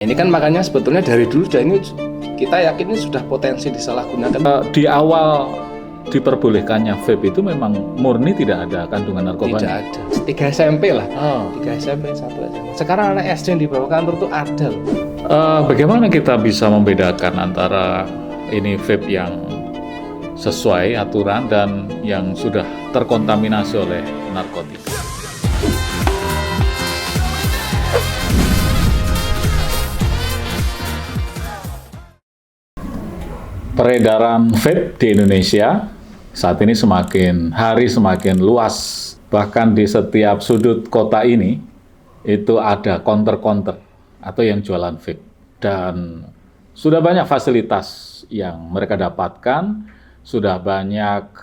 Ini kan makanya sebetulnya dari dulu sudah ini kita yakin ini sudah potensi disalahgunakan. Di awal diperbolehkannya vape itu memang murni tidak ada kandungan narkoba. Tidak ada. 3 SMP lah. Oh. 3 SMP, 1 SMP. Sekarang anak SD yang di bawah kantor tuh ada loh. Bagaimana kita bisa membedakan antara ini vape yang sesuai aturan dan yang sudah terkontaminasi oleh narkotika? Peredaran vape di Indonesia saat ini semakin hari semakin luas. Bahkan di setiap sudut kota ini itu ada counter-counter atau yang jualan vape. Dan sudah banyak fasilitas yang mereka dapatkan, sudah banyak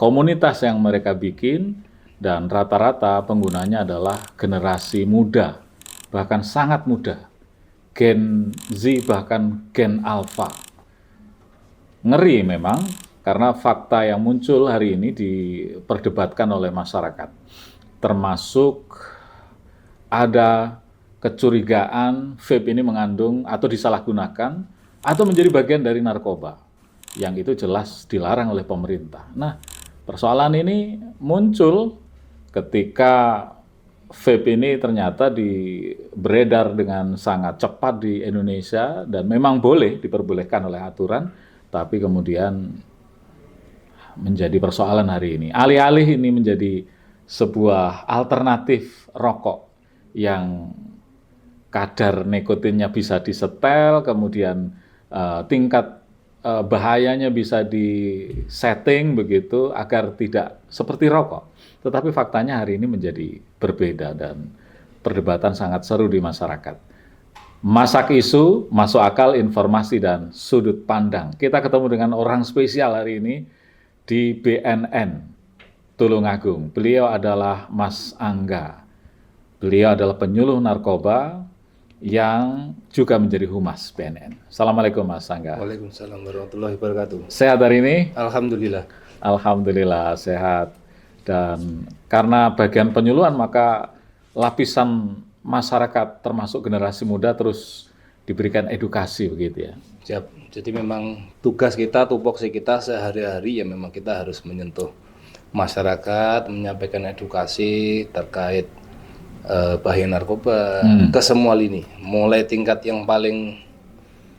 komunitas yang mereka bikin, dan rata-rata penggunanya adalah generasi muda, bahkan sangat muda, Gen Z bahkan Gen Alpha. Ngeri memang, karena fakta yang muncul hari ini diperdebatkan oleh masyarakat. Termasuk ada kecurigaan vape ini mengandung atau disalahgunakan atau menjadi bagian dari narkoba. Yang itu jelas dilarang oleh pemerintah. Nah, persoalan ini muncul ketika vape ini ternyata beredar dengan sangat cepat di Indonesia dan memang boleh diperbolehkan oleh aturan, tapi kemudian menjadi persoalan hari ini. Alih-alih ini menjadi sebuah alternatif rokok yang kadar nikotinnya bisa disetel, kemudian tingkat bahayanya bisa disetting begitu agar tidak seperti rokok. Tetapi faktanya hari ini menjadi berbeda dan perdebatan sangat seru di masyarakat. Masak isu, masuk akal, informasi, dan sudut pandang. Kita ketemu dengan orang spesial hari ini di BNN Tulungagung. Beliau adalah Mas Angga. Beliau adalah penyuluh narkoba yang juga menjadi humas BNN. Assalamualaikum Mas Angga. Waalaikumsalam warahmatullahi wabarakatuh. Sehat hari ini? Alhamdulillah. Alhamdulillah sehat. Dan karena bagian penyuluhan maka lapisan masyarakat termasuk generasi muda terus diberikan edukasi begitu ya. Siap. Jadi memang tugas kita, tupoksi kita sehari-hari ya memang kita harus menyentuh masyarakat, menyampaikan edukasi terkait bahaya narkoba ke semua lini, mulai tingkat yang paling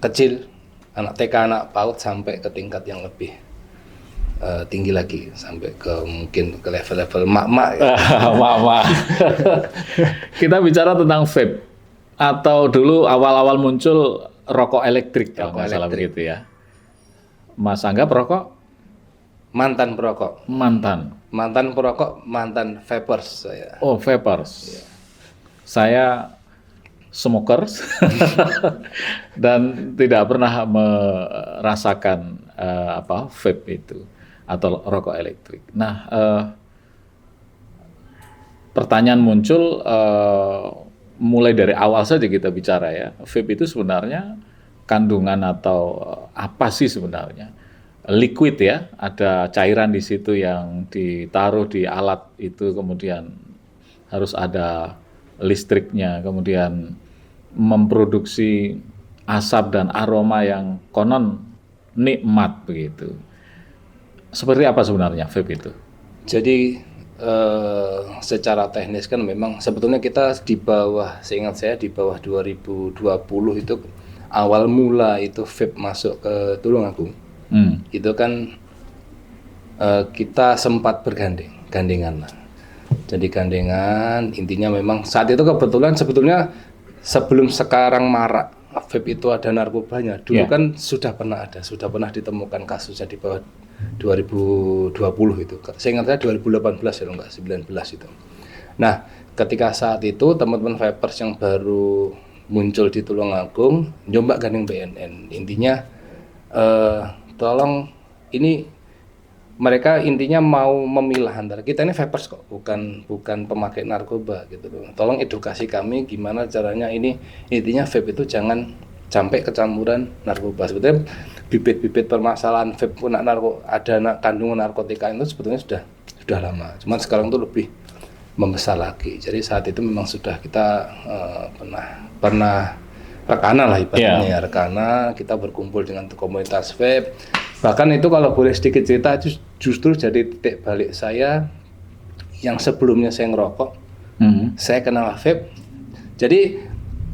kecil, anak TK, anak PAUD, sampai ke tingkat yang lebih tinggi lagi, sampai ke mungkin ke level-level mak-mak ya. Mak-mak. Kita bicara tentang vape atau dulu awal-awal muncul rokok elektrik kalau nggak salah begitu ya. Mas Angga perokok? Mantan perokok. Mantan perokok, mantan vapers saya. Oh, vapers. Ya. Saya smokers dan tidak pernah merasakan vape itu atau rokok elektrik. Nah, pertanyaan muncul mulai dari awal saja kita bicara ya. Vape itu sebenarnya kandungan atau apa sih sebenarnya? Liquid ya, ada cairan di situ yang ditaruh di alat itu, kemudian harus ada listriknya, kemudian memproduksi asap dan aroma yang konon nikmat begitu. Seperti apa sebenarnya vape itu? Jadi secara teknis kan memang sebetulnya kita di bawah, seingat saya di bawah 2020 itu awal mula itu vape masuk ke Tulungagung. Itu kan kita sempat gandengan lah. Jadi gandengan, intinya memang saat itu kebetulan sebetulnya sebelum sekarang marak vape itu ada narkobanya. Dulu kan sudah pernah ditemukan kasusnya di bawah 2020 itu. Saya ingat saya 2018 ya, enggak 19 itu. Nah, ketika saat itu teman-teman vapers yang baru muncul di Tulungagung nyoba gandeng BNN. Intinya tolong, ini mereka intinya mau memilah antara kita ini vapers kok, bukan pemakai narkoba gitu loh. Tolong edukasi kami gimana caranya ini, intinya vape itu jangan sampai kecampuran narkoba. Sebetulnya bibit-bibit permasalahan vape ada kandungan narkotika itu sebetulnya sudah lama. Cuman sekarang tuh lebih membesar lagi. Jadi saat itu memang sudah kita pernah rekanan lah ibaratnya ya, rekanan, kita berkumpul dengan komunitas vape. Bahkan itu kalau boleh sedikit cerita, itu justru jadi titik balik saya yang sebelumnya saya ngerokok, saya kenal vape. Jadi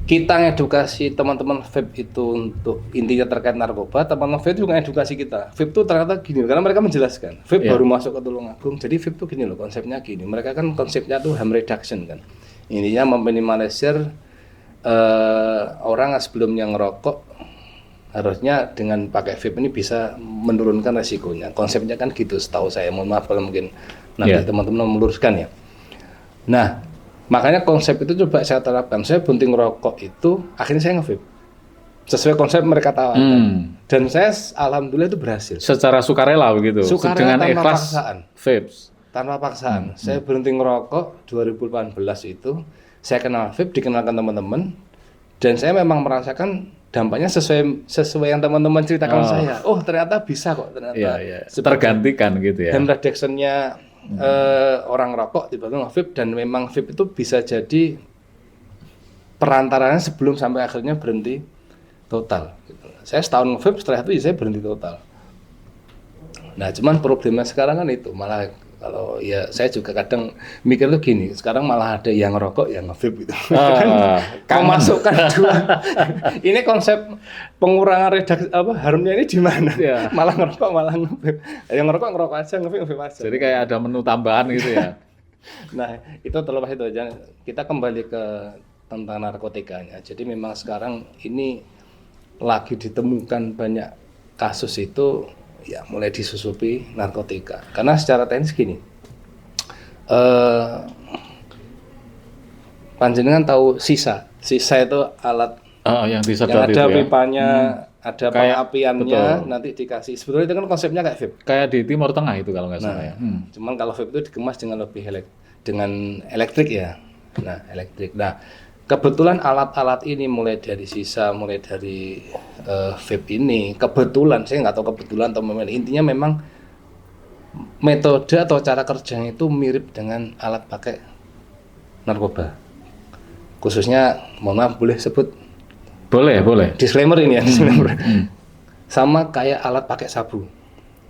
kita ngedukasi teman-teman vape itu untuk intinya terkait narkoba, teman-teman vape juga edukasi kita. Vape itu ternyata gini, karena mereka menjelaskan, vape baru masuk ke Tulungagung, jadi vape itu gini loh, konsepnya gini. Mereka kan konsepnya tuh harm reduction kan. Intinya meminimalisir orang sebelumnya ngerokok, harusnya dengan pakai vape ini bisa menurunkan resikonya. Konsepnya kan gitu setahu saya. Mohon maaf kalau mungkin nanti teman-teman meluruskan ya. Nah, makanya konsep itu coba saya terapkan. Saya berhenti ngerokok itu, akhirnya saya nge-vape. Sesuai konsep mereka tawarkan. Dan saya alhamdulillah itu berhasil. Secara sukarela begitu. Sukarela dengan tanpa ikhlas paksaan. Vapes. Tanpa paksaan. Saya berhenti ngerokok 2018 itu. Saya kenal vape, dikenalkan teman-teman, dan saya memang merasakan dampaknya sesuai yang teman-teman ceritakan saya. Oh ternyata bisa kok, ternyata. Tergantikan gitu ya. Dan reduction-nya orang rokok tiba-tiba vape, dan memang vape itu bisa jadi perantaranya sebelum sampai akhirnya berhenti total. Saya setahun vape, setelah itu saya berhenti total. Nah cuman problemnya sekarang kan itu malah. Kalau ya saya juga kadang mikir tuh gini, sekarang malah ada yang ngerokok, yang nge-vape gitu. Kan memasukkan dua. Ini konsep pengurangan harumnya ini di mana? Ya. Malah ngerokok, malah nge-vape. Yang ngerokok aja, nge-vape aja. Jadi kayak ada menu tambahan gitu ya. Nah, itu terlepas itu aja. Kita kembali ke tentang narkotikanya. Jadi memang sekarang ini lagi ditemukan banyak kasus itu ya mulai disusupi narkotika. Karena secara teknis gini, panjenengan tahu sisa itu alat yang disedot yang ada itu pipanya, ada pengapiannya, nanti dikasih. Sebetulnya itu kan konsepnya kayak vape. Kayak di Timur Tengah itu kalau nggak salah ya. Cuman kalau vape itu dikemas dengan lebih dengan elektrik ya. Nah, elektrik. Nah, kebetulan alat-alat ini mulai dari sisa, mulai dari vape ini, kebetulan, saya nggak tahu kebetulan atau memang, intinya memang metode atau cara kerjanya itu mirip dengan alat pakai narkoba. Khususnya, mohon maaf, boleh sebut? Boleh. Disclaimer ini ya, disclaimer. Sama kayak alat pakai sabu.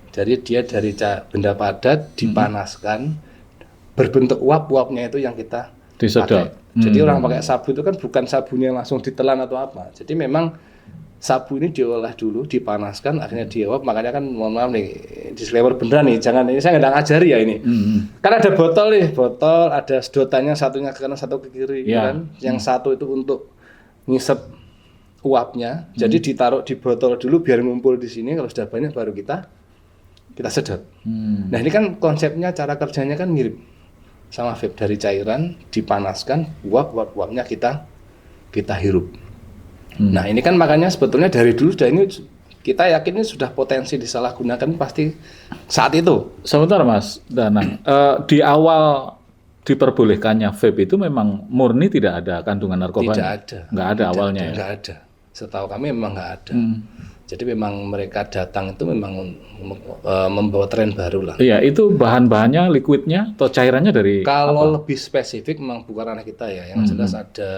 Jadi dia dari benda padat dipanaskan, berbentuk uap-uapnya itu yang kita disedot. Jadi orang pakai sabu itu kan bukan sabunya langsung ditelan atau apa. Jadi memang sabu ini diolah dulu, dipanaskan, akhirnya diuap. Makanya kan mohon maaf nih, disclaimer beneran nih, jangan ini saya nggak ngajari ya ini. Kan ada botol, ada sedotannya, satunya ke kanan, satu ke kiri, kan? Yang satu itu untuk ngisep uapnya. Jadi ditaruh di botol dulu biar ngumpul di sini. Kalau sudah banyak baru kita sedot. Nah ini kan konsepnya, cara kerjanya kan mirip sama vape, dari cairan dipanaskan, uapnya kita hirup. Nah ini kan makanya sebetulnya dari dulu sudah ini kita yakin ini sudah potensi disalahgunakan pasti saat itu. Sebentar Mas Danang, di awal diperbolehkannya vape itu memang murni tidak ada kandungan narkoba? Tidak ada. Nggak ada awalnya ya? Nggak ada. Setahu kami memang nggak ada. Jadi memang mereka datang itu memang membawa tren baru lah. Iya, itu bahan-bahannya, liquidnya atau cairannya dari kalau apa? Lebih spesifik memang bukan ranah kita ya. Yang jelas ada,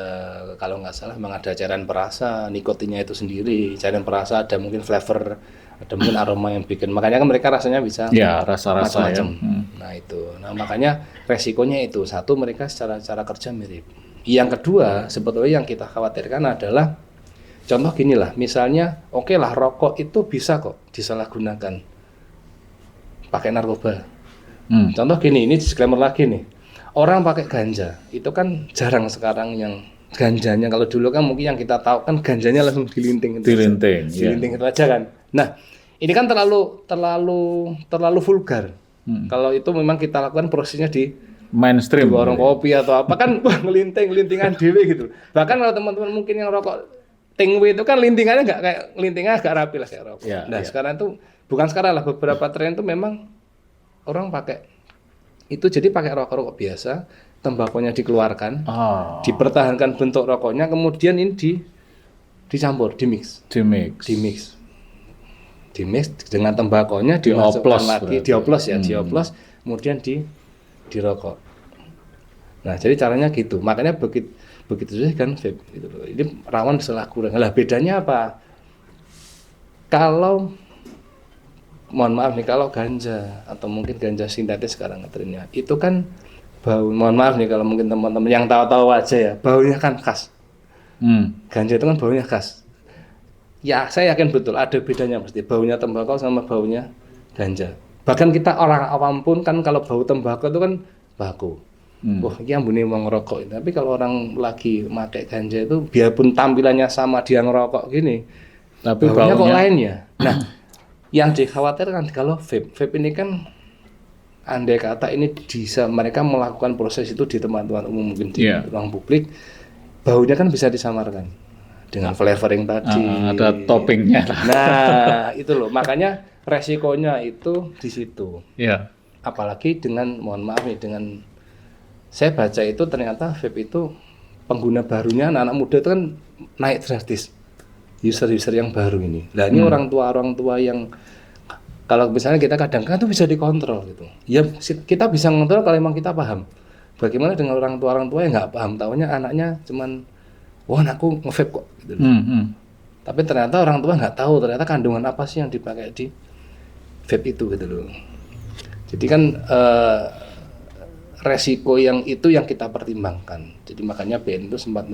kalau nggak salah memang ada cairan perasa, nikotinnya itu sendiri. Cairan perasa ada mungkin flavor, ada mungkin aroma yang bikin. Makanya kan mereka rasanya bisa rasa-rasa macam-macam. Nah itu. Nah makanya resikonya itu. Satu, mereka secara kerja mirip. Yang kedua, sebetulnya yang kita khawatirkan adalah contoh gini lah, misalnya oke lah rokok itu bisa kok disalahgunakan pakai narkoba. Contoh gini, ini disclaimer lagi nih, orang pakai ganja itu kan jarang sekarang yang ganjanya. Kalau dulu kan mungkin yang kita tahu kan ganjanya langsung dilinting itu aja kan. Nah ini kan terlalu vulgar. Kalau itu memang kita lakukan prosesnya di mainstream, di warung kopi atau apa kan ngelintingan dewe gitu. Bahkan kalau teman-teman mungkin yang rokok Tingwe itu kan lintingannya nggak kayak lintingannya agak rapi lah kayak rokok. Sekarang itu bukan sekarang lah, beberapa tren itu memang orang pakai itu, jadi pakai rokok biasa, tembakonya dikeluarkan, dipertahankan bentuk rokoknya, kemudian ini dicampur, dimix dengan tembakonya, dimasukkan lagi, dioplos, kemudian dirokok. Nah jadi caranya gitu, makanya begitu saja kan vape gitu loh. Ini rawan penyalahgunaan. Lah bedanya apa? Kalau mohon maaf nih, kalau ganja atau mungkin ganja sintetis sekarang ngetrennya, itu kan bau, mohon maaf nih kalau mungkin teman-teman yang tahu-tahu aja ya, baunya kan khas. Ganja itu kan baunya khas. Ya, saya yakin betul ada bedanya pasti baunya tembakau sama baunya ganja. Bahkan kita orang awam pun kan kalau bau tembakau itu kan baku. Wah, ini ambune wong ngerokok. Tapi kalau orang lagi pakai ganja itu biarpun tampilannya sama dia ngerokok gini, tapi baunya kok lain ya. Nah, yang dikhawatirkan kalau vape ini kan andai kata ini bisa mereka melakukan proses itu di tempat-tempat umum, mungkin di ruang publik, baunya kan bisa disamarkan dengan flavoring tadi. Ada toppingnya. Nah, itu loh. Makanya resikonya itu di situ. Iya. Apalagi dengan, mohon maaf nih, dengan saya baca itu ternyata vape itu pengguna barunya anak-anak muda itu kan naik drastis. User-user yang baru ini. Nah ini orang tua yang kalau misalnya kita kadang-kadang tuh bisa dikontrol gitu. Ya kita bisa mengontrol kalau memang kita paham. Bagaimana dengan orang tua yang nggak paham, taunya anaknya cuman, wah anakku nge-vape kok. Gitu. Tapi ternyata orang tua nggak tahu ternyata kandungan apa sih yang dipakai di vape itu gitu loh. Jadi kan resiko yang itu yang kita pertimbangkan. Jadi makanya BN itu sempat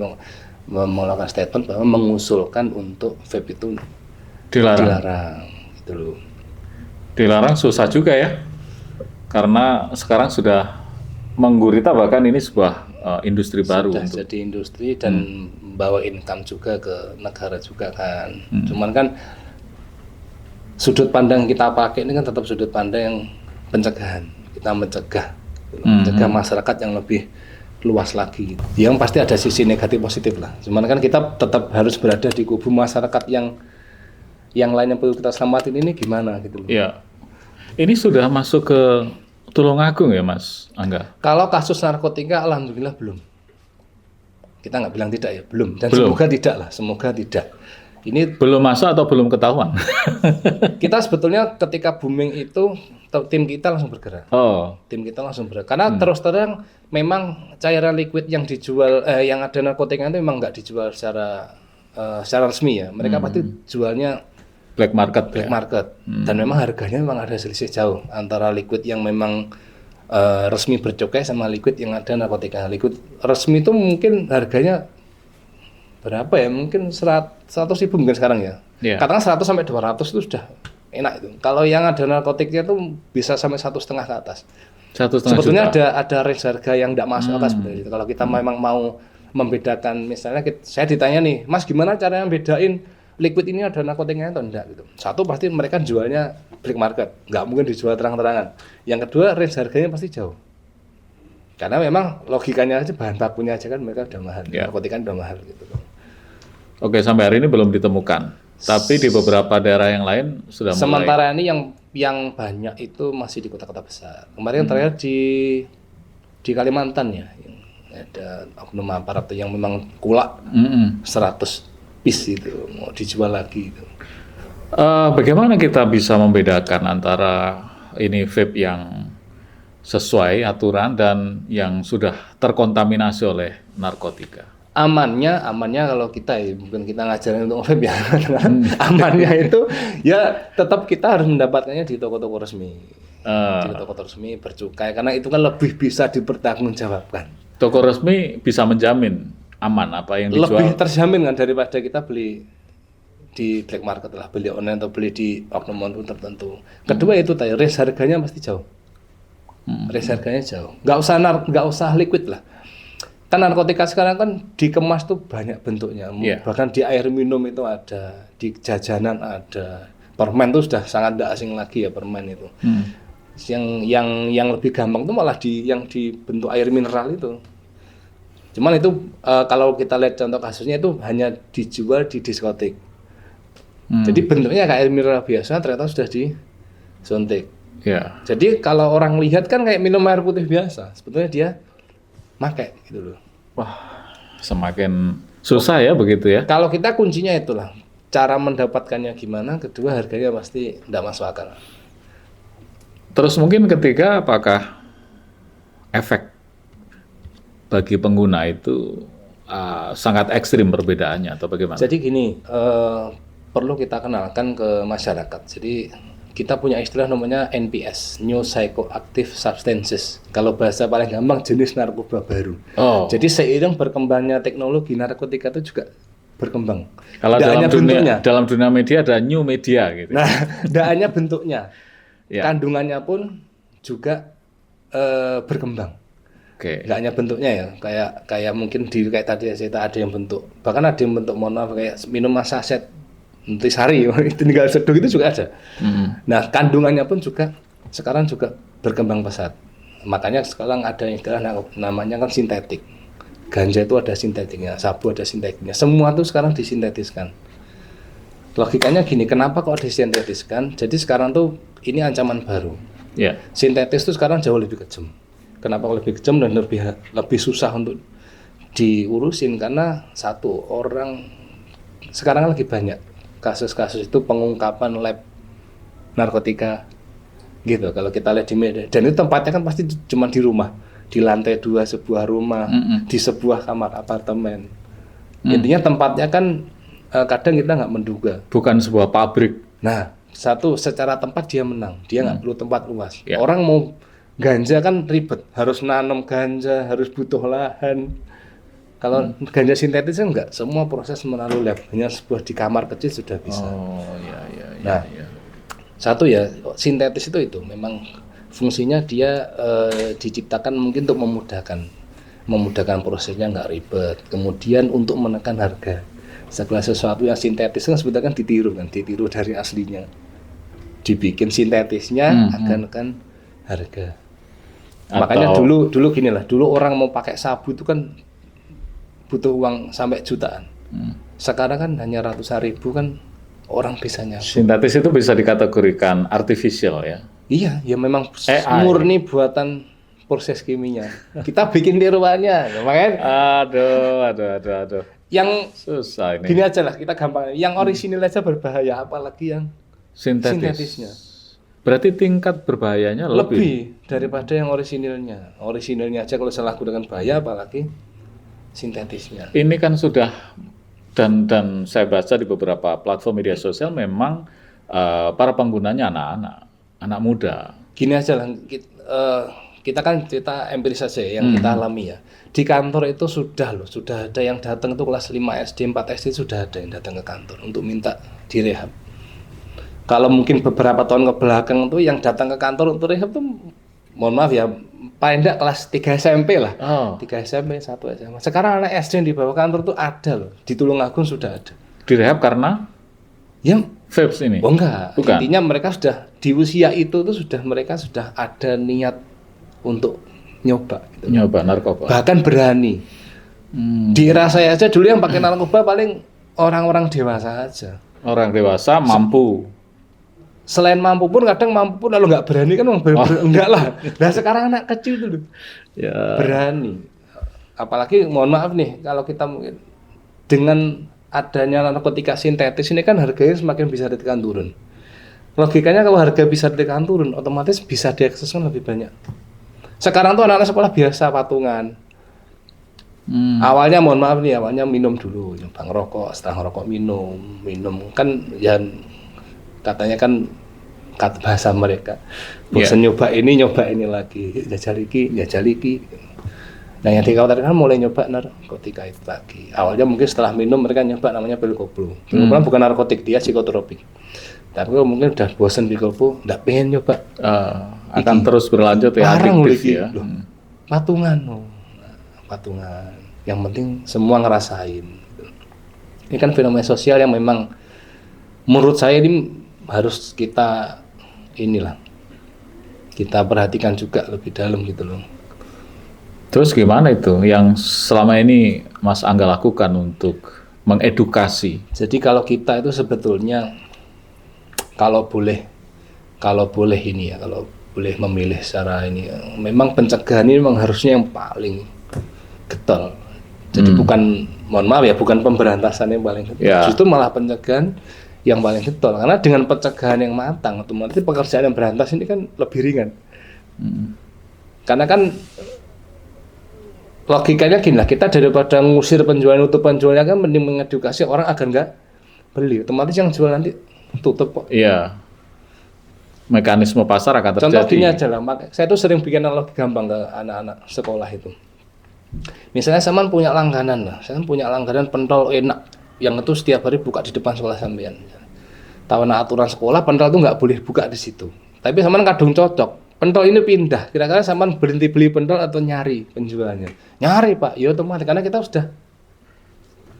melakukan statement bahwa mengusulkan untuk vape itu dilarang gitu loh. Dilarang susah juga ya, karena sekarang sudah menggurita, bahkan ini sebuah industri baru. Sudah jadi industri dan bawa income juga ke negara juga kan. Cuman kan sudut pandang kita pakai ini kan tetap sudut pandang yang pencegahan. Kita mencegah masyarakat yang lebih luas lagi. Yang pasti ada sisi negatif positif lah. Cuman kan kita tetap harus berada di kubu masyarakat yang lain yang perlu kita selamatin ini gimana gitu loh. Iya. Ini sudah masuk ke Tulungagung ya Mas Angga? Kalau kasus narkotika alhamdulillah belum. Kita nggak bilang tidak ya, belum. Dan belum. Semoga tidak lah, semoga tidak. Ini belum masuk atau belum ketahuan? Kita sebetulnya ketika booming itu tim kita langsung bergerak. Tim kita langsung bergerak. Karena terus terang memang cairan liquid yang dijual yang ada narkotika itu memang nggak dijual secara resmi ya. Mereka pasti jualnya black market. Dan memang harganya memang ada selisih jauh antara liquid yang memang resmi bercukai sama liquid yang ada narkotika. Liquid resmi itu mungkin harganya berapa ya? Mungkin 100.000 mungkin sekarang ya. Katakan 100 sampai 200 itu sudah enak itu. Kalau yang ada narkotiknya itu bisa sampai 1,5 ke atas. 1,5 sebetulnya juta. ada range harga yang tidak masuk atas sebenarnya. Kalau kita memang mau membedakan, misalnya saya ditanya nih, Mas gimana caranya bedain liquid ini ada narkotikanya atau enggak gitu. Satu pasti mereka jualnya black market, nggak mungkin dijual terang-terangan. Yang kedua range harganya pasti jauh. Karena memang logikanya aja bahan bakunya aja kan mereka udah mahal, narkotika udah mahal gitu. Oke, sampai hari ini belum ditemukan. Tapi di beberapa daerah yang lain sudah mulai. Sementara ini yang banyak itu masih di kota-kota besar. Kemarin terakhir di Kalimantan ya, ada oknum aparat yang memang kulak 100 piece itu mau dijual lagi. Gitu. Bagaimana kita bisa membedakan antara ini vape yang sesuai aturan dan yang sudah terkontaminasi oleh narkotika? Amannya kalau kita ya, mungkin kita ngajarin untuk vape ya. Amannya itu ya tetap kita harus mendapatkannya di toko-toko resmi. Di toko-toko resmi bercukai, karena itu kan lebih bisa dipertanggungjawabkan. Toko resmi bisa menjamin aman apa yang dijual. Lebih terjamin kan daripada kita beli di black market lah, beli online atau beli di oknum tertentu. Kedua itu tadi range harganya pasti jauh. Range harganya jauh. Nggak usah liquid lah. Kan narkotika sekarang kan dikemas tuh banyak bentuknya. Bahkan di air minum itu ada, di jajanan ada. Permen tuh sudah sangat tidak asing lagi ya permen itu. Yang lebih gampang tuh malah yang di bentuk air mineral itu. Cuman itu kalau kita lihat contoh kasusnya itu hanya dijual di diskotik. Jadi bentuknya kayak air mineral biasa, ternyata sudah disuntik. Jadi kalau orang lihat kan kayak minum air putih biasa, sebetulnya dia pakai gitu loh. Wah, semakin susah ya begitu ya. Kalau kita kuncinya itulah, cara mendapatkannya gimana, kedua harganya pasti tidak masuk akal. Terus mungkin ketiga, apakah efek bagi pengguna itu sangat ekstrim perbedaannya atau bagaimana? Jadi gini, perlu kita kenalkan ke masyarakat. Jadi kita punya istilah namanya NPS, New Psychoactive Substances. Kalau bahasa paling gampang, jenis narkoba baru. Oh. Jadi seiring berkembangnya teknologi, narkotika itu juga berkembang. Kalau Tidak hanya bentuknya. dalam dunia media ada new media gitu. Nah, tidak hanya bentuknya, Ya. kandungannya pun juga berkembang. Oke. Nggak hanya bentuknya ya, kayak mungkin kayak tadi saya cerita ada yang bentuk, bahkan ada yang bentuk mohon maaf kayak minuman saset Nutrisari itu tinggal seduh itu juga ada. Nah, kandungannya pun juga sekarang juga berkembang pesat. Makanya sekarang ada istilah namanya kan sintetik. Ganja itu ada sintetiknya, sabu ada sintetiknya. Semua itu sekarang disintetiskan. Logikanya gini, kenapa kok disintetiskan? Jadi sekarang tuh ini ancaman baru. Ya. Sintetis itu sekarang jauh lebih kejam. Kenapa lebih kejam dan lebih susah untuk diurusin? Karena satu, orang sekarang lagi banyak kasus-kasus itu pengungkapan lab narkotika gitu. Kalau kita lihat di media, dan itu tempatnya kan pasti cuma di rumah, di lantai 2 sebuah rumah, di sebuah kamar apartemen. Intinya tempatnya kan kadang kita nggak menduga. Bukan sebuah pabrik. Nah, satu, secara tempat dia menang, dia nggak perlu tempat luas. Ya. Orang mau ganja kan ribet, harus nanam ganja, harus butuh lahan. Kalau ganja sintetis kan enggak, semua proses melalui lab, hanya sebuah di kamar kecil sudah bisa. Oh, ya. Nah, satu ya, sintetis itu memang fungsinya dia diciptakan mungkin untuk memudahkan prosesnya, nggak ribet. Kemudian untuk menekan harga. Segala sesuatu yang sintetis kan sebetulnya kan ditiru dari aslinya. Dibikin sintetisnya akan menekan harga. Makanya dulu gini lah, dulu orang mau pakai sabu itu kan butuh uang sampai jutaan. Sekarang kan hanya ratusan ribu kan orang bisa nyabu. Sintetis itu bisa dikategorikan artificial ya? Iya, ya memang AI. murni buatan proses kimia. Kita bikin di ruangannya, makanya. Aduh. Yang Susah ini. gini aja lah, kita gampang. Yang orisinil aja berbahaya, apalagi yang sintetisnya. Berarti tingkat berbahayanya Lebih daripada yang orisinilnya. Orisinilnya aja kalau salah gunakan bahaya, apalagi sintetisnya. Ini kan sudah dan saya baca di beberapa platform media sosial memang para penggunanya anak muda. Gini aja lah, kita kan cerita empiris saja yang kita alami ya. Di kantor itu sudah ada yang datang itu kelas 5 SD, 4 SD sudah ada yang datang ke kantor untuk minta direhab. Kalau mungkin beberapa tahun ke belakang tuh yang datang ke kantor untuk rehab tuh mohon maaf ya, paling enggak kelas 3 SMP lah. 3 SMP, 1 SMA. Sekarang anak SD yang dibawa kantor tuh ada loh. Di Tulungagung sudah ada. Direhab karena yang vapes ini? Oh enggak. Bukan. Intinya mereka sudah di usia itu tuh mereka sudah ada niat untuk nyoba gitu. Nyoba narkoba. Bahkan berani. Di era saya aja dulu yang pakai narkoba paling orang-orang dewasa aja. Orang dewasa mampu. Selain mampu pun kadang mampu pun kalau nggak berani kan enggak lah. Nah sekarang anak kecil tuh Ya. berani. Apalagi mohon maaf nih kalau kita mungkin dengan adanya narkotika sintetis ini kan harganya semakin bisa ditekan turun. Logikanya kalau harga bisa ditekan turun, otomatis bisa diakses kan lebih banyak. Sekarang tuh anak-anak sekolah biasa patungan. Awalnya mohon maaf nih, awalnya minum dulu, nyoba ngerokok, setelah ngerokok minum kan ya katanya kan kata bahasa mereka. Bosan nyoba ini lagi, jajal iki. Nah yang dikhawatirkan mulai nyoba narkotika itu lagi. Awalnya mungkin setelah minum mereka nyoba namanya pil koplo. Pil koplo bukan narkotik, dia psikotropik. Tapi kalau mungkin udah bosan pil koplo, nggak pengen nyoba. Akan terus berlanjut ya, adiktif ya. Patungan. Yang penting semua ngerasain. Ini kan fenomena sosial yang memang menurut saya ini harus kita perhatikan juga lebih dalam gitu loh. Terus gimana itu yang selama ini Mas Angga lakukan untuk mengedukasi? Jadi kalau kita itu sebetulnya kalau boleh ini ya, kalau boleh memilih secara ini, memang pencegahan ini memang harusnya yang paling getol. Jadi mohon maaf ya, bukan pemberantasan yang paling getol. Ya. Justru malah pencegahan yang paling getol. Karena dengan pencegahan yang matang, otomatis pekerjaan yang berantas ini kan lebih ringan. Karena kan logikanya gini lah, kita daripada ngusir penjual nutup penjualnya kan mending mengedukasi orang agar nggak beli. Otomatis yang jual nanti tutup kok. Iya. Mekanisme pasar akan terjadi. Contoh gini aja lah, saya tuh sering bikin analogi gampang ke anak-anak sekolah itu. Misalnya sampean punya langganan lah, saya punya langganan pentol enak, yang itu setiap hari buka di depan sekolah sampean. Tahu aturan sekolah pentol itu nggak boleh buka di situ. Tapi sampean kadung cocok. Pentol ini pindah, kira-kira sampean berhenti beli pentol atau nyari penjualnya? Nyari Pak, ya otomatis karena kita sudah,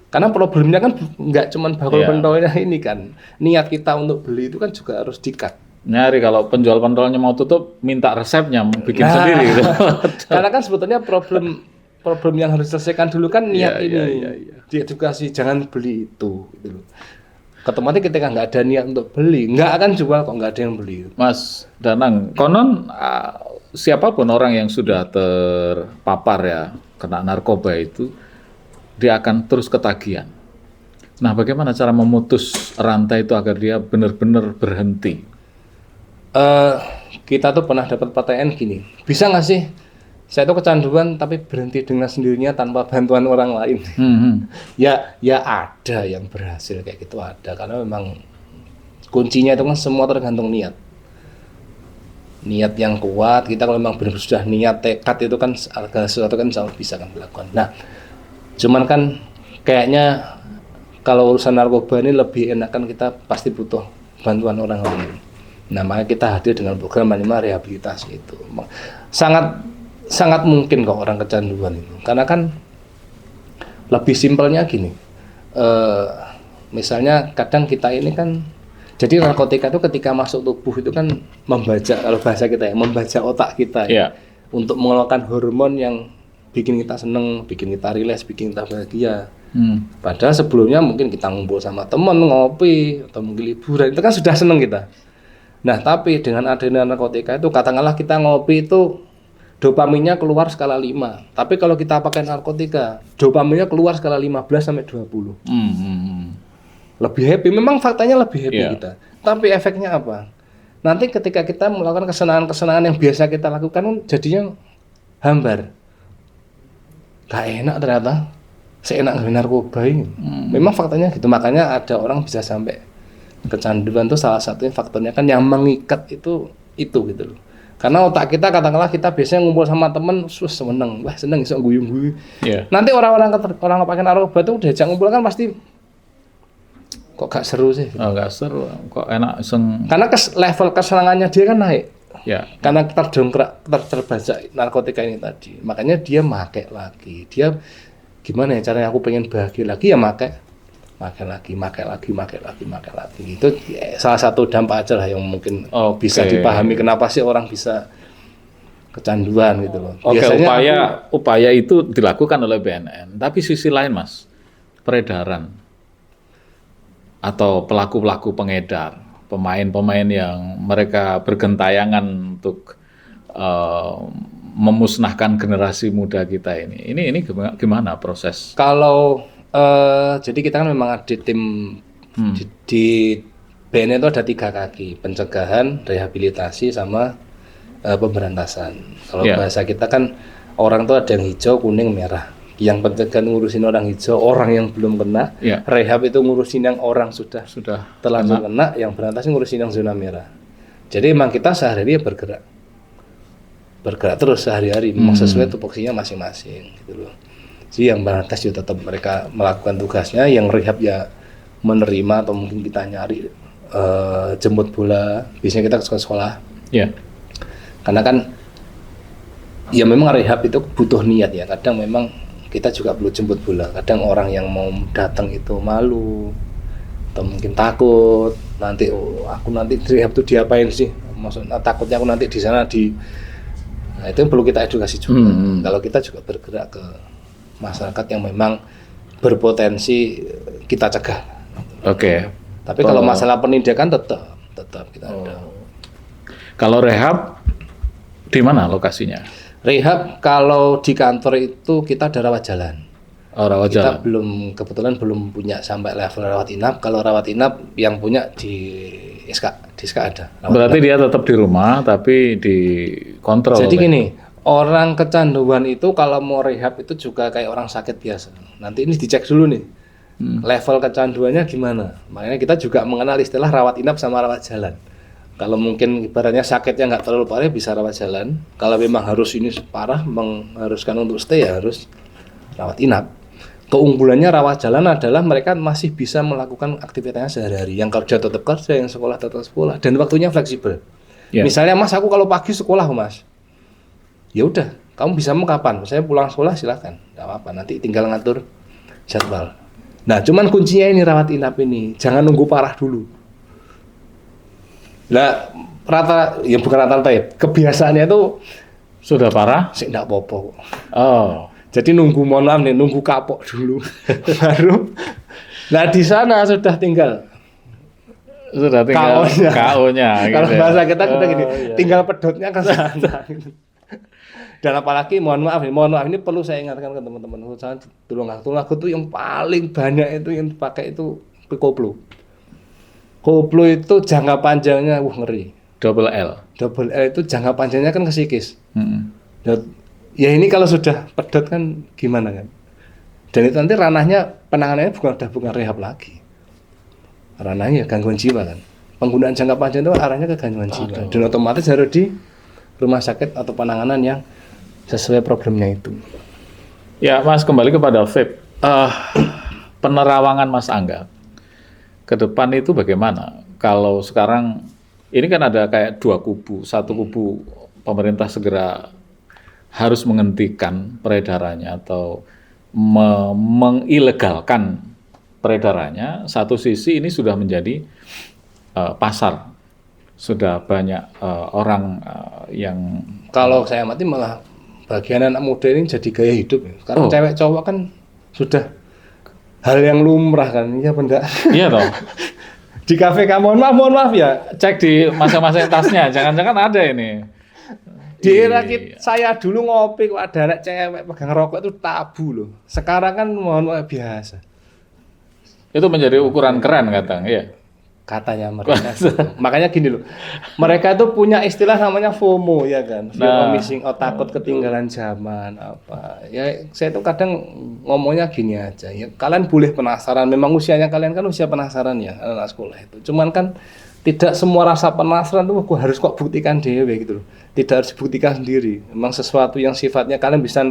karena problemnya kan nggak cuma bakul pentolnya ini kan, niat kita untuk beli itu kan juga harus di-cut. Nyari, kalau penjual pentolnya mau tutup, minta resepnya, bikin sendiri gitu. Karena kan sebetulnya problem yang harus diselesaikan dulu kan niat ini, diedukasi jangan beli itu, gitu loh. Otomatis ketika nggak ada niat untuk beli, nggak akan jual kok, nggak ada yang beli. Mas Danang, konon siapapun orang yang sudah terpapar ya, kena narkoba itu, dia akan terus ketagihan. Nah, bagaimana cara memutus rantai itu agar dia benar-benar berhenti? Kita tuh pernah dapat pertanyaan gini, bisa nggak sih saya tuh kecanduan tapi berhenti dengan sendirinya tanpa bantuan orang lain? Ya ada yang berhasil kayak gitu, ada, karena memang kuncinya itu kan semua tergantung niat yang kuat. Kita kalau memang benar sudah niat tekad itu kan segala sesuatu kan insya Allah bisa kan dilakukan. Nah cuman kan kayaknya kalau urusan narkoba ini lebih enak kan, kita pasti butuh bantuan orang lain. Nah makanya kita hadir dengan program Anima Rehabilitasi itu. Sangat mungkin kok orang kecanduan itu, karena kan lebih simpelnya gini, misalnya kadang kita ini kan, jadi narkotika itu ketika masuk tubuh itu kan membaca, kalau bahasa kita ya, membaca otak kita ya, untuk mengeluarkan hormon yang bikin kita seneng, bikin kita rileks, bikin kita bahagia. Padahal sebelumnya mungkin kita ngumpul sama teman, ngopi, atau mungkin liburan, itu kan sudah seneng kita. Nah tapi dengan adanya narkotika itu, katakanlah kita ngopi itu dopaminnya keluar skala 5. Tapi kalau kita pakai narkotika, dopaminnya keluar skala 15 sampai 20. Lebih happy, memang faktanya lebih happy kita. Tapi efeknya apa? Nanti ketika kita melakukan kesenangan-kesenangan yang biasa kita lakukan, jadinya hambar. Gak enak ternyata, seenak narkoba ini. Memang faktanya gitu, makanya ada orang bisa sampai kecanduan itu salah satunya faktornya kan yang mengikat itu gitu loh. Karena otak kita, katakanlah kita biasanya ngumpul sama temen, seneng, wah seneng iso guyung-guyung. Nanti orang pakai narkoba itu diajak ngumpul kan pasti kok gak seru sih. Oh, gak seru, kok enak iseng. Karena level kesenangannya dia kan naik. Ya. Karena terbaca narkotika ini tadi. Makanya dia make lagi. Dia gimana ya caranya aku pengen bahagia lagi, ya make lagi. Itu salah satu dampak aja lah yang mungkin bisa dipahami kenapa sih orang bisa kecanduan gitu loh. Biasanya upaya itu dilakukan oleh BNN, tapi sisi lain Mas, peredaran atau pelaku-pelaku pengedar, pemain-pemain yang mereka bergentayangan untuk memusnahkan generasi muda kita ini. Ini gimana proses? Kalau jadi kita kan memang ada tim di BNN itu ada 3 kaki, pencegahan, rehabilitasi, sama pemberantasan. Kalau bahasa kita kan orang tuh ada yang hijau, kuning, merah. Yang pencegahan ngurusin orang hijau, orang yang belum kena. Rehab itu ngurusin yang orang sudah terlanjur kena. Yang berantas ngurusin yang zona merah. Jadi memang kita sehari-hari bergerak terus sehari-hari, memang sesuai tupoksinya masing-masing gitu loh. Jadi yang berantas juga tetap mereka melakukan tugasnya, yang rehab ya menerima atau mungkin kita nyari jemput bola, biasanya kita ke sekolah. Karena kan ya memang rehab itu butuh niat ya, kadang memang kita juga perlu jemput bola. Kadang orang yang mau datang itu malu atau mungkin takut, nanti aku nanti rehab itu diapain sih, maksudnya takutnya aku nanti di sana nah itu yang perlu kita edukasi juga. Kalau kita juga bergerak ke masyarakat yang memang berpotensi kita cegah. Tapi kalau masalah penindakan tetap kita ada. Kalau rehab di mana lokasinya? Rehab kalau di kantor itu kita ada rawat jalan. Kita kebetulan belum punya sampai level rawat inap. Kalau rawat inap yang punya di SK ada. Berarti dia tetap di rumah tapi dikontrol. Jadi gini, orang kecanduan itu kalau mau rehab itu juga kayak orang sakit biasa. Nanti ini dicek dulu nih, level kecanduannya gimana. Makanya kita juga mengenal istilah rawat inap sama rawat jalan. Kalau mungkin ibaratnya sakitnya nggak terlalu parah bisa rawat jalan. Kalau memang harus ini parah mengharuskan untuk stay ya harus rawat inap. Keunggulannya rawat jalan adalah mereka masih bisa melakukan aktivitasnya sehari-hari. Yang kerja tetap kerja, yang sekolah tetap sekolah, dan waktunya fleksibel. Ya. Misalnya Mas, aku kalau pagi sekolah Mas, ya udah, kamu bisa mau kapan? Saya pulang sekolah silakan, nggak apa-apa. Nanti tinggal ngatur jadwal. Nah, cuman kuncinya ini rawat inap ini, jangan nunggu parah dulu. Nah, ya bukan rata-rata ya, kebiasaannya itu Sudah parah? sih nggak apa-apa. Oh, Jadi nunggu mohon maaf nih, nunggu kapok dulu, baru. Nah di sana sudah tinggal sudah tinggal KO-nya gitu. Kalau ya. bahasa kita udah gini, Iya. tinggal pedotnya ke sana. Dan apalagi mohon maaf ini perlu saya ingatkan ke teman-teman, khususnya Tulungagung itu yang paling banyak itu yang dipakai itu koplo. Koplo itu jangka panjangnya ngeri. Double L. Double L itu jangka panjangnya kan ke psikis. Mm-mm. Ya ini kalau sudah pedot kan gimana kan? Dan itu nanti ranahnya penanganannya bukan rehab lagi. Ranahnya gangguan jiwa kan. Penggunaan jangka panjang itu arahnya ke gangguan jiwa. Dan otomatis harus di rumah sakit atau penanganan yang sesuai problemnya itu. Ya, Mas, kembali kepada vape. Penerawangan Mas Angga ke depan itu bagaimana? Kalau sekarang ini kan ada kayak dua kubu. Satu kubu pemerintah segera harus menghentikan peredarannya atau mengilegalkan peredarannya. Satu sisi ini sudah menjadi pasar. Sudah banyak orang yang Kalau saya amati malah bagian anak muda ini jadi gaya hidup. Sekarang cewek cowok kan sudah hal yang lumrah kan, iya benda. iya toh. Di kafe kamu mohon maaf ya. Cek di masing-masing tasnya, jangan-jangan ada ini. Di era saya dulu ngopi kok ada anak cewek pegang rokok itu tabu loh. Sekarang kan mohon maaf biasa. Itu menjadi ukuran keren katanya, ya. Katanya mereka. Makanya gini loh. Mereka itu punya istilah namanya FOMO ya kan. Fear of missing out, takut ketinggalan zaman apa. Ya saya tuh kadang ngomongnya gini aja ya. Kalian boleh penasaran, memang usianya kalian kan usia penasaran ya anak sekolah itu. Cuman kan tidak semua rasa penasaran tuh harus kok buktikan dewe gitu loh. Tidak harus dibuktikan sendiri. Memang sesuatu yang sifatnya kalian bisa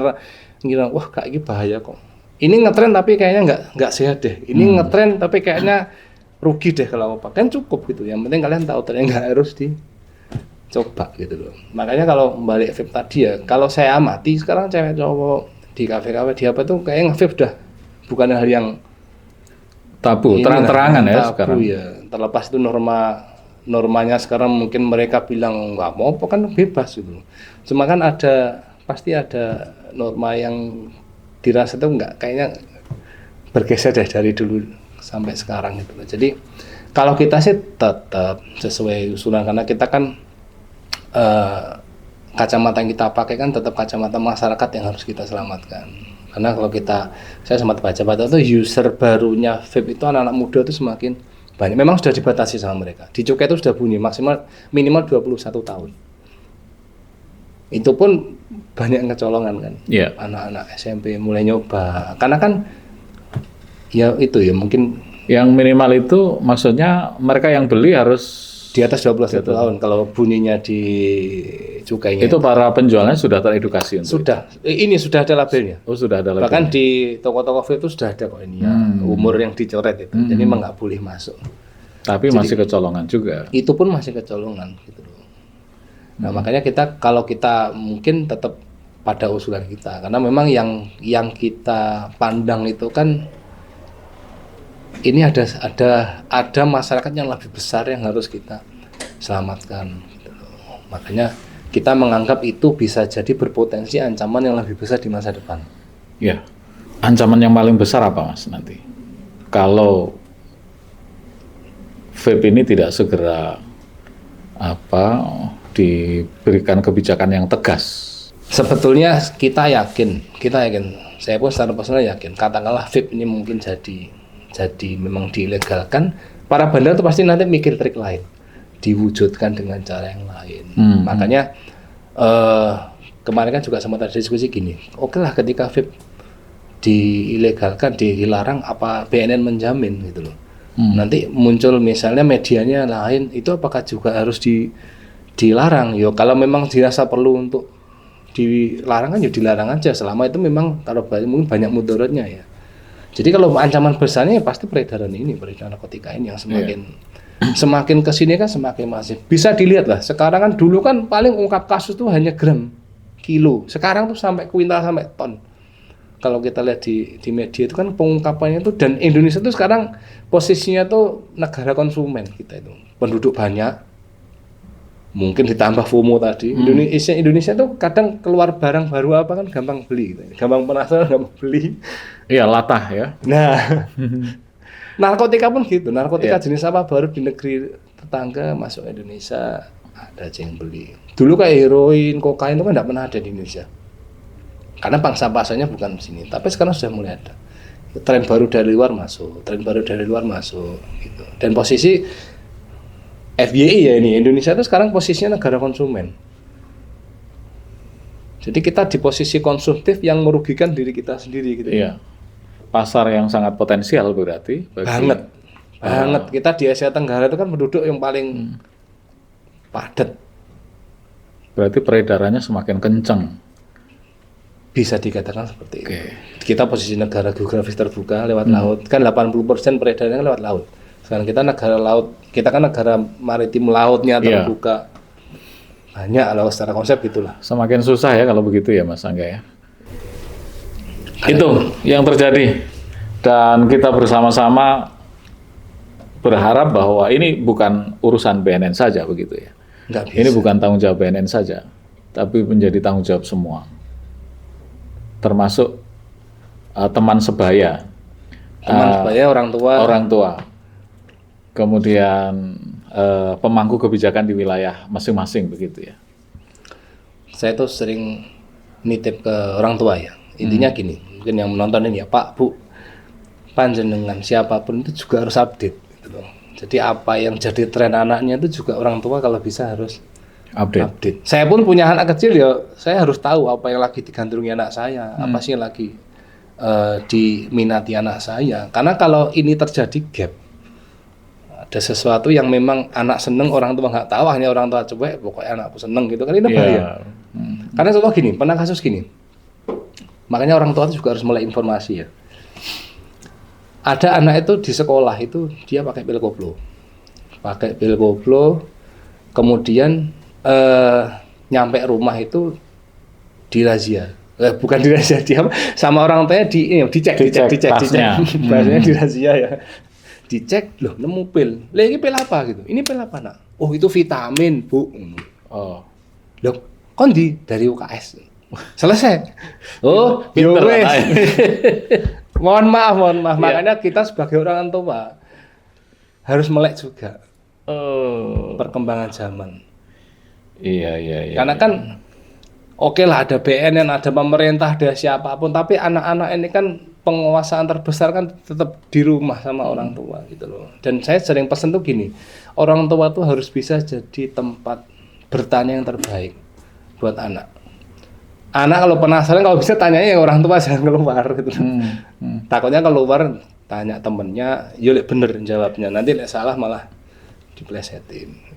ngira, wah kayak ini bahaya kok. Ini ngetren tapi kayaknya nggak sehat deh. Ini ngetren tapi kayaknya rugi deh kalau apa. Kan cukup gitu. Yang penting kalian tahu ternyata nggak harus dicoba gitu loh. Makanya kalau balik vape tadi ya, kalau saya amati sekarang cewek cowok di kafe-kafe di apa tuh kayak nge-vape dah bukan hal yang tabu, terang-terangan ya tabu sekarang. Ya. Terlepas itu normanya sekarang mungkin mereka bilang nggak mau apa kan bebas gitu. Cuma kan pasti ada norma yang dirasa itu nggak kayaknya bergeser deh dari dulu sampai sekarang gitu. Jadi kalau kita sih tetap sesuai usulan karena kita kan kacamata yang kita pakai kan tetap kacamata masyarakat yang harus kita selamatkan. Karena kalau saya sempat baca tuh user barunya vape itu anak-anak muda itu semakin banyak. Memang sudah dibatasi sama mereka. Di cukai itu sudah bunyi minimal 21 tahun. Itu pun banyak yang kecolongan kan. Yeah. Anak-anak SMP mulai nyoba. Karena kan ya itu ya mungkin yang minimal itu maksudnya mereka yang beli harus di atas 21 tahun kalau bunyinya di cukainya. Itu para penjualnya sudah teredukasi untuk sudah. Ini sudah ada labelnya. Oh, sudah ada labelnya. Bahkan di toko-toko vape itu sudah ada kok ini ya, umur yang dicoret itu. Jadi memang nggak boleh masuk. Tapi masih kecolongan juga. Itu pun masih kecolongan gitu loh. Nah, makanya kalau kita mungkin tetap pada usulan kita karena memang yang kita pandang itu kan ini ada masyarakat yang lebih besar yang harus kita selamatkan gitu loh. Makanya kita menganggap itu bisa jadi berpotensi ancaman yang lebih besar di masa depan. Ya. Ancaman yang paling besar apa Mas nanti? Kalau vape ini tidak segera diberikan kebijakan yang tegas. Sebetulnya kita yakin, saya pun secara personal yakin, katakanlah vape ini mungkin jadi memang dilegalkan, para bandar itu pasti nanti mikir trik lain, diwujudkan dengan cara yang lain. Makanya kemarin kan juga sempat ada diskusi gini, oke lah ketika vape diilegalkan, dilarang, apa BNN menjamin gitu loh. Nanti muncul misalnya medianya lain, itu apakah juga harus dilarang? Yo kalau memang dirasa perlu untuk dilarang kan ya dilarang aja, selama itu memang kalau mungkin banyak mudaratnya ya. Jadi kalau ancaman besarnya ya pasti peredaran narkotika ini yang semakin kesini kan semakin masif. Bisa dilihat lah, sekarang kan dulu kan paling ungkap kasus tuh hanya gram, kilo. Sekarang tuh sampai kuintal, sampai ton. Kalau kita lihat di media itu kan pengungkapannya tuh, dan Indonesia tuh sekarang posisinya tuh negara konsumen kita itu. Penduduk banyak, mungkin ditambah FOMO tadi. Indonesia tuh kadang keluar barang baru apa kan gampang beli gitu. Gampang penasaran, gampang beli. Iya, latah ya. Nah, narkotika pun gitu. Narkotika jenis apa baru di negeri tetangga masuk Indonesia ada aja yang beli. Dulu kayak heroin, kokain itu kan nggak pernah ada di Indonesia. Karena pangsa pasarnya bukan di sini. Tapi sekarang sudah mulai ada. Tren baru dari luar masuk, gitu. Dan posisi FYI ya ini, Indonesia itu sekarang posisinya negara konsumen. Jadi kita di posisi konsumtif yang merugikan diri kita sendiri gitu. Iya. Pasar yang sangat potensial berarti. Banget. Kita di Asia Tenggara itu kan penduduk yang paling padat. Berarti peredarannya semakin kencang. Bisa dikatakan seperti itu. Kita posisi negara geografis terbuka lewat laut. Kan 80% peredarannya lewat laut. Sekarang kita negara laut, kita kan negara maritim, lautnya terbuka. Banyak lah secara konsep gitulah. Semakin susah ya kalau begitu ya Mas Angga ya. Itu yang terjadi. Dan kita bersama-sama berharap bahwa ini bukan urusan BNN saja begitu ya. Ini bukan tanggung jawab BNN saja, tapi menjadi tanggung jawab semua. Termasuk teman sebaya, orang tua, kemudian pemangku kebijakan di wilayah masing-masing begitu ya. Saya tuh sering nitip ke orang tua ya, intinya gini, mungkin yang menonton ini ya, Pak, Bu, panjenengan siapapun itu juga harus update gitu loh. Jadi apa yang jadi tren anaknya itu juga orang tua kalau bisa harus update. Saya pun punya anak kecil ya, saya harus tahu apa yang lagi digandrungi anak saya, apa sih yang lagi diminati anak saya. Karena kalau ini terjadi gap, ada sesuatu yang memang anak seneng, orang tua nggak tahu, hanya orang tua cuek, pokoknya anakku seneng gitu kan, ini bahaya. Karena contoh gini, pernah kasus gini, makanya orang tua itu juga harus mulai informasi ya. Ada anak itu di sekolah itu dia pakai pil koplo, kemudian nyampe rumah itu dirazia. Bukan dirazia, dia sama orang tuanya dicek. Bahasanya dirazia ya. Dicek, loh nemu pil. Lah ini pil apa gitu? Ini pil apa nak? Oh itu vitamin Bu. Oh. Loh kon dari UKS. Selesai. Oh, pinter. Mohon maaf. Makanya kita sebagai orang tua harus melek juga. Perkembangan zaman. Iya. Karena kan oke lah ada BNN, ada pemerintah, ada siapapun, tapi anak-anak ini kan penguasaan terbesar kan tetap di rumah sama orang tua gitu loh. Dan saya sering pesan tuh gini, orang tua tuh harus bisa jadi tempat bertanya yang terbaik buat anak. Anak kalau penasaran, kalau bisa tanyanya orang tua, jangan keluar gitu. Takutnya keluar tanya temennya, yuk bener jawabnya, nanti salah malah diplesetin.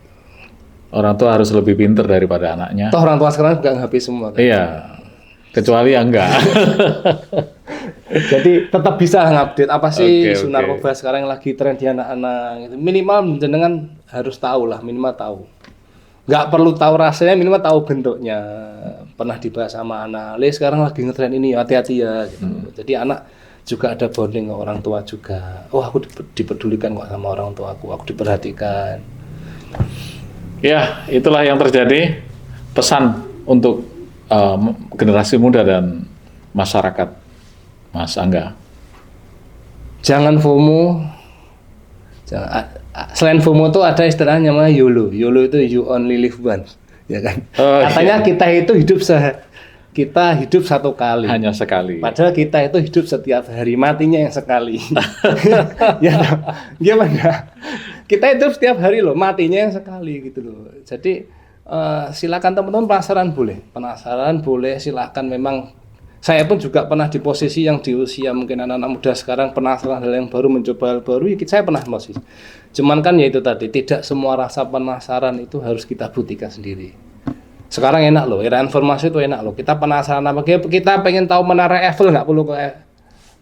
Orang tua harus lebih pinter daripada anaknya. Toh orang tua sekarang juga HP semua kan? Iya, kecuali yang enggak. Jadi tetap bisa ngupdate apa sih isu narkoba sekarang yang lagi tren di anak-anak gitu. Minimal jenengan harus tahu lah, minimal tahu. Nggak perlu tahu rasanya, minimal tahu bentuknya. Pernah dibahas sama anak, sekarang lagi ngetren ini, hati-hati ya gitu. Jadi anak juga ada bonding ke orang tua juga. Oh aku dipedulikan kok sama orang tua aku diperhatikan. Ya, itulah yang terjadi. Pesan untuk generasi muda dan masyarakat, Mas Angga. Jangan FOMO. Selain FOMO tuh ada istilahnya namanya YOLO. YOLO itu you only live once, ya kan? Katanya kita itu hidup satu kali. Hanya sekali. Padahal kita itu hidup setiap hari, matinya yang sekali. Ya, gimana? Kita hidup setiap hari loh, matinya yang sekali gitu loh. Jadi silakan teman-teman penasaran boleh silakan. Memang saya pun juga pernah di posisi yang di usia mungkin anak-anak muda sekarang penasaran hal yang baru, mencoba hal baru, ya saya pernah posisi. Cuman kan ya itu tadi, tidak semua rasa penasaran itu harus kita buktikan sendiri. Sekarang enak loh, era informasi itu enak loh. Kita penasaran apa? Kita pengen tahu Menara Eiffel, nggak perlu ke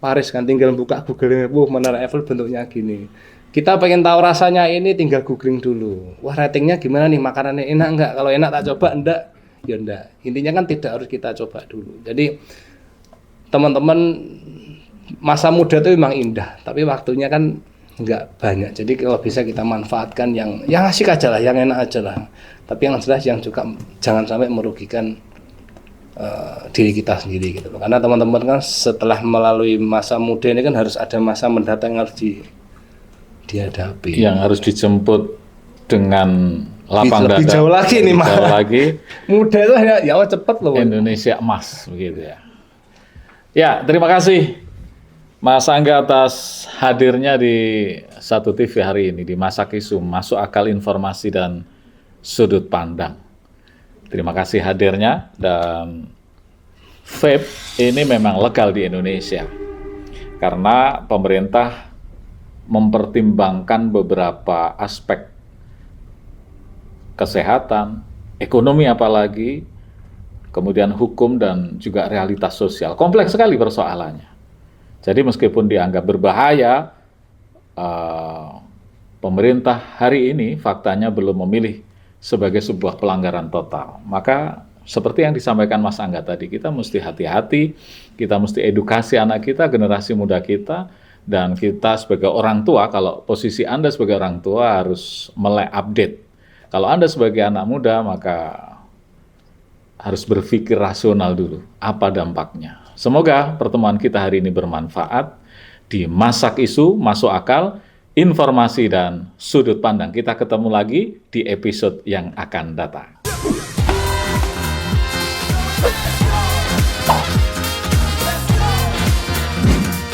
Paris kan, tinggal buka Google, Menara Eiffel bentuknya gini. Kita pengen tahu rasanya ini, tinggal googling dulu. Wah, ratingnya gimana nih, makanannya enak nggak? Kalau enak tak coba, enggak, ya enggak. Intinya kan tidak harus kita coba dulu. Jadi teman-teman, masa muda itu memang indah, tapi waktunya kan nggak banyak. Jadi kalau bisa kita manfaatkan yang asik aja lah, yang enak aja lah. Tapi yang jelas yang juga jangan sampai merugikan diri kita sendiri gitu. Karena teman-teman kan setelah melalui masa muda ini kan harus ada masa mendatang yang harus dihadapi. Yang harus dijemput dengan lapang dada. Lebih jauh lagi nih, Mas. Jauh lagi. Muda itu ya cepet loh. Indonesia emas begitu ya. Ya, terima kasih Mas Angga atas hadirnya di Satu TV hari ini di Masak Isu, masuk akal informasi dan sudut pandang. Terima kasih hadirnya, dan vape ini memang legal di Indonesia karena pemerintah mempertimbangkan beberapa aspek kesehatan, ekonomi apalagi, kemudian hukum dan juga realitas sosial. Kompleks sekali persoalannya. Jadi meskipun dianggap berbahaya, pemerintah hari ini faktanya belum memilih sebagai sebuah pelanggaran total. Maka seperti yang disampaikan Mas Angga tadi, kita mesti hati-hati, kita mesti edukasi anak kita, generasi muda kita, dan kita sebagai orang tua, kalau posisi Anda sebagai orang tua harus melek update. Kalau Anda sebagai anak muda, maka harus berpikir rasional dulu, apa dampaknya. Semoga pertemuan kita hari ini bermanfaat di Masak Isu, Masuk Akal, Informasi dan Sudut Pandang. Kita ketemu lagi di episode yang akan datang.